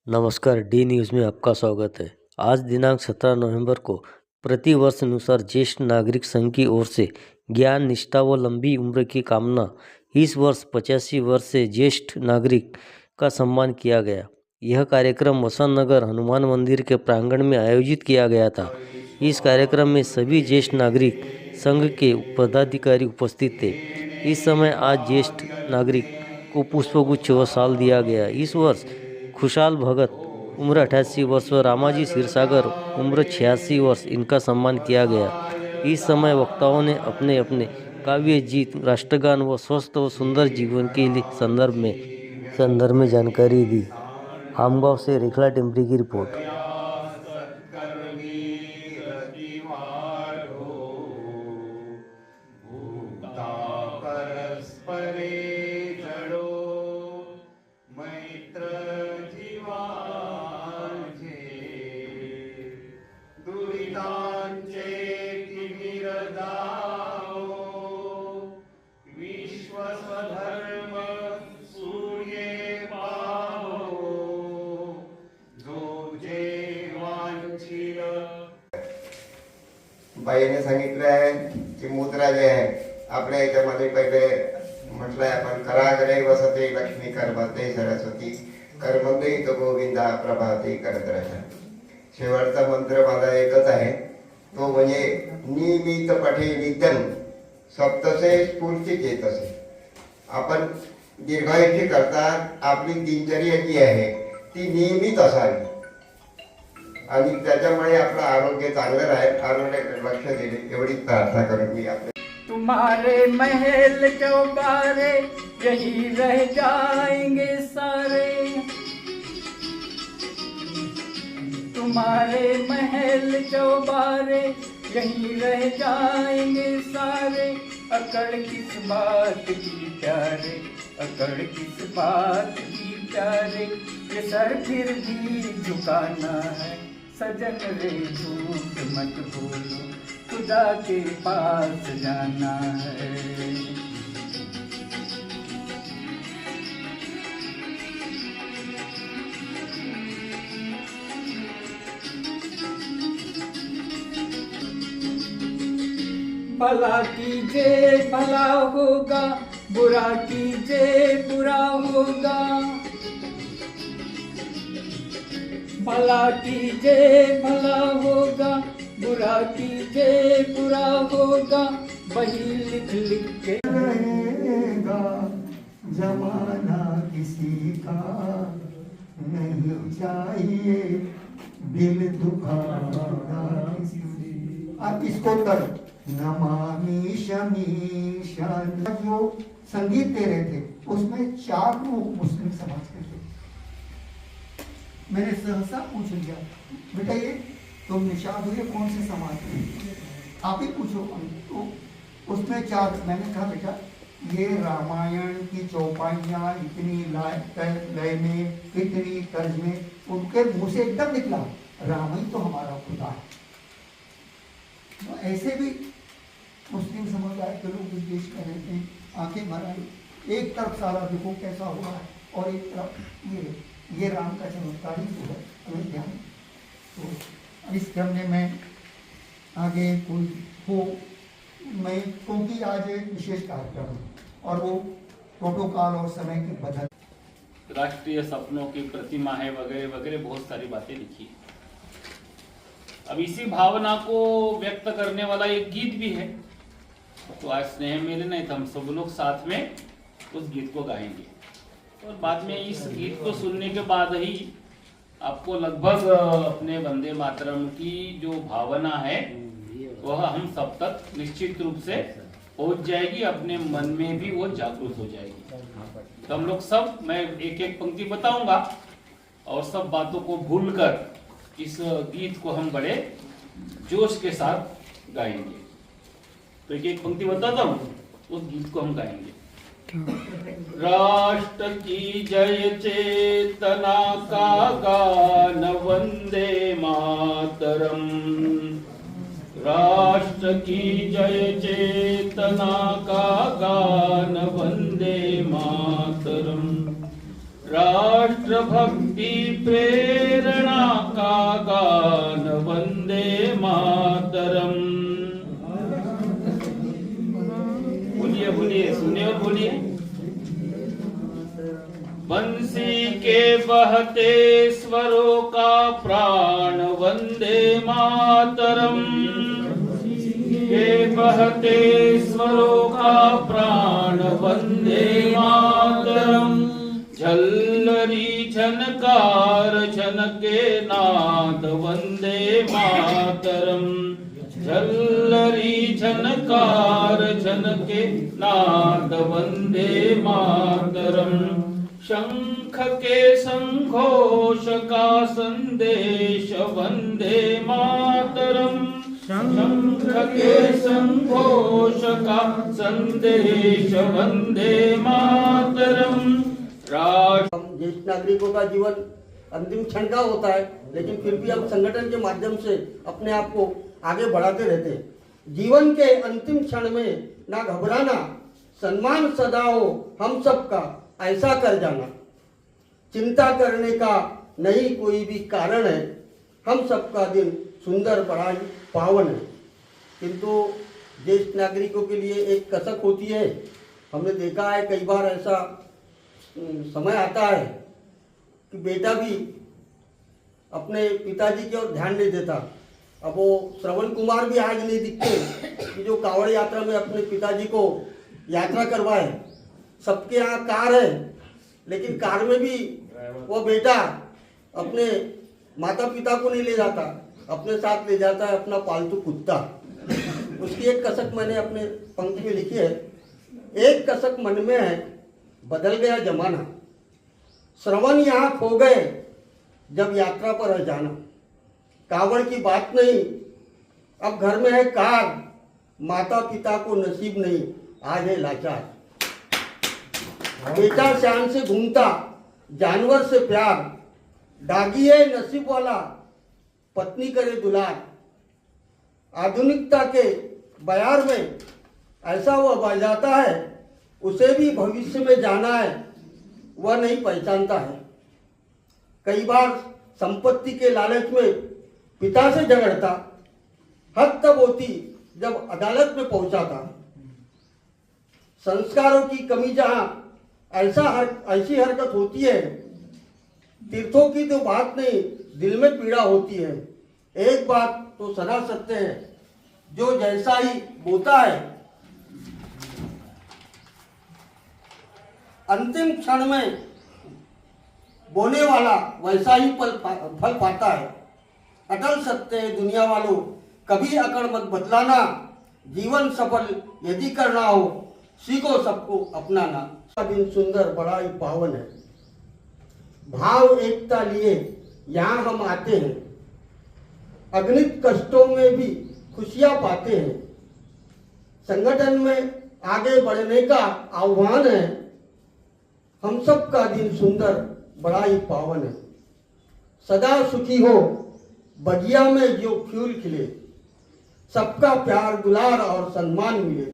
नमस्कार, D news में आपका स्वागत है। आज दिनांक 17 नवंबर को प्रतिवर्ष अनुसार ज्येष्ठ नागरिक संघ की ओर से ज्ञान, निष्ठा व लंबी उम्र की कामना इस वर्ष 85 वर्ष से ज्येष्ठ नागरिक का सम्मान किया गया। यह कार्यक्रम वसंत नगर हनुमान मंदिर के प्रांगण में आयोजित किया गया था। इस कार्यक्रम में सभी ज्येष्ठ नागरिक संघ के पदाधिकारी उपस्थित थे। इस समय आज ज्येष्ठ नागरिक को पुष्पगुच्छ व शाल दिया गया। इस वर्ष खुशहाल भगत उम्र 88 वर्ष व रामाजी क्षीरसागर उम्र 86 वर्ष इनका सम्मान किया गया। इस समय वक्ताओं ने अपने अपने काव्य जीत, राष्ट्रगान व स्वस्थ व सुंदर जीवन के लिए संदर्भ में जानकारी दी। खामगांव से रेखला टेम्परी की रिपोर्ट। बाईने सांगितलं आहे की मुद्रा जे आहे आपल्या याच्यामध्ये पहिले म्हटलंय आपण कराग्रे वसते लक्ष्मी कर्मते सरस्वती कर्मते तो गोविंदा प्रभाते करत राहा। शेवटचा मंत्र माझा एकच आहे, तो म्हणजे नियमित पठे नित्यं सप्तसे स्फूर्ती चेतसे। आपण दीर्घायुष्य करता आपली दिनचर्या जी आहे ती नियमित असावी आणि त्याच्यामुळे आपलं आरोग्य चांगलं राहील, आरोग्याकडे लक्ष देणे एवढीच प्रार्थना करून मी आपले। तुम्हारे महल चौबारे यही रह जाएंगे सारे, तुम्हारे महल चौबारे यही रह जाएंगे सारे। अकड़ किस बात की प्यारे, अकड़ किस बात की प्यारे, ये सर फिर भी झुकाना है सजन रे झूठ मत बोलो, खुदा के पास जाना है। भला कीजिए भला होगा, बुरा कीजिए बुरा होगा, भला कीजिए भला होगा, बुरा कीजिए बुरा होगा, वही लिख लिख के रहेगा। जमाना किसी का नहीं चाहिए, दिल दुखाना किसी। आप इसको कर नमामि शमीशान। जो संगीत दे रहे थे उसमें 4 लोग मुस्लिम समाज के थे। मैंने सहसा पूछ लिया, बेटा ये तुम निषाद हुए कौन से समाज के, आप ही पूछो। तो उसमें 4, मैंने कहा बेटा ये रामायण की चौपाइयाँ इतनी लय में, इतनी तर्ज में, उनके मुंह से एकदम निकला राम ही तो हमारा खुदा है। तो ऐसे भी मुस्लिम समुदाय के लोग इस देश में रहते हैं, आंखें भर आई। एक तरफ सारा देखो कैसा हुआ है और एक तरफ ये राम का चमत्कार ही जो है अयोध्या में। तो इस क्रम में मैं आगे कोई हो, मैं क्योंकि आज एक विशेष कार्यक्रम है और वो प्रोटोकॉल और समय की बदल, राष्ट्रीय सपनों की प्रतिमा है वगैरह वगैरह बहुत सारी बातें लिखी है। अब इसी भावना को व्यक्त करने वाला एक गीत भी है। तो आज स्नेह मेरे नहीं तो हम सब लोग साथ में उस गीत को गाएंगे और बाद में इस गीत को सुनने के बाद ही आपको लगभग अपने वंदे मातरम की जो भावना है वह हम सब तक निश्चित रूप से पहुंच जाएगी, अपने मन में भी वो जागरूक हो जाएगी। तो हम लोग सब, मैं एक एक पंक्ति बताऊंगा और सब बातों को भूलकर इस गीत को हम बड़े जोश के साथ गाएंगे। तो एक एक पंक्ति बताता हूँ, उस गीत को हम गाएंगे। राष्ट्र की जय चेतना का गान वंदे मातरम, राष्ट्र की जय चेतना का गान वंदे मातरम, राष्ट्रभक्ति प्रेरणा का गान वंदे मातरम। बोलिए बोलिए, सुनिए और बोलिए। बंसी के बहते स्वरों का प्राण वंदे मातरम, के बहते स्वरों का प्राण वंदे मातरम। झल्लरी झनकार झनके नाद वंदे मातरम, झल्लरी झनकार झनके नाद वंदे मातरम। शंख के संघोष का संदेश वंदे मातरम, शंख के संघोष का संदेश वंदे मातरम। हम ज्येष्ठ नागरिकों का जीवन अंतिम क्षण का होता है, लेकिन फिर भी हम संगठन के माध्यम से अपने आप को आगे बढ़ाते रहते हैं। जीवन के अंतिम क्षण में ना घबराना, सम्मान सदा हो हम सबका, ऐसा कर जाना। चिंता करने का नहीं कोई भी कारण है, हम सबका दिन सुंदर बड़ा पावन है। किंतु ज्येष्ठ नागरिकों के लिए एक कसक होती है। हमने देखा है कई बार ऐसा समय आता है कि बेटा भी अपने पिताजी की ओर ध्यान नहीं देता। अब वो श्रवण कुमार भी आज नहीं दिखते कि जो कांवड़ यात्रा में अपने पिताजी को यात्रा करवाए। सबके यहाँ कार है, लेकिन कार में भी वो बेटा अपने माता पिता को नहीं ले जाता, अपने साथ ले जाता है अपना पालतू कुत्ता। उसकी एक कसक मैंने अपने पंक्ति में लिखी है। एक कसक मन में है, बदल गया जमाना, श्रवण यहाँ खो गए जब यात्रा पर है जाना। कांवड़ की बात नहीं, अब घर में है कार, माता पिता को नसीब नहीं, आज है लाचार। बेटा शान से घूमता, जानवर से प्यार, दागी है नसीब वाला, पत्नी करे दुलार। आधुनिकता के बयार में ऐसा वह बजाता है, उसे भी भविष्य में जाना है, वह नहीं पहचानता है। कई बार संपत्ति के लालच में पिता से झगड़ता, हद तब होती जब अदालत में पहुंचा था। संस्कारों की कमी जहां ऐसी हरकत होती है, तीर्थों की तो बात नहीं, दिल में पीड़ा होती है। एक बात तो सदा सत्य है, जो जैसा ही बोता है अंतिम क्षण में बोने वाला वैसा ही फल पाता है। अटल सत्य है दुनिया वालों, कभी अकड़ मत बदलाना। जीवन सफल यदि करना हो, सीखो सबको अपनाना। दिन सुंदर बड़ा ही पावन है, भाव एकता लिए यहाँ हम आते हैं। अगणित कष्टों में भी खुशियां पाते हैं। संगठन में आगे बढ़ने का आह्वान है, हम सब का दिन सुंदर बड़ा ही पावन है। सदा सुखी हो बगिया में जो फूल खिले, सबका प्यार दुलार और सम्मान मिले।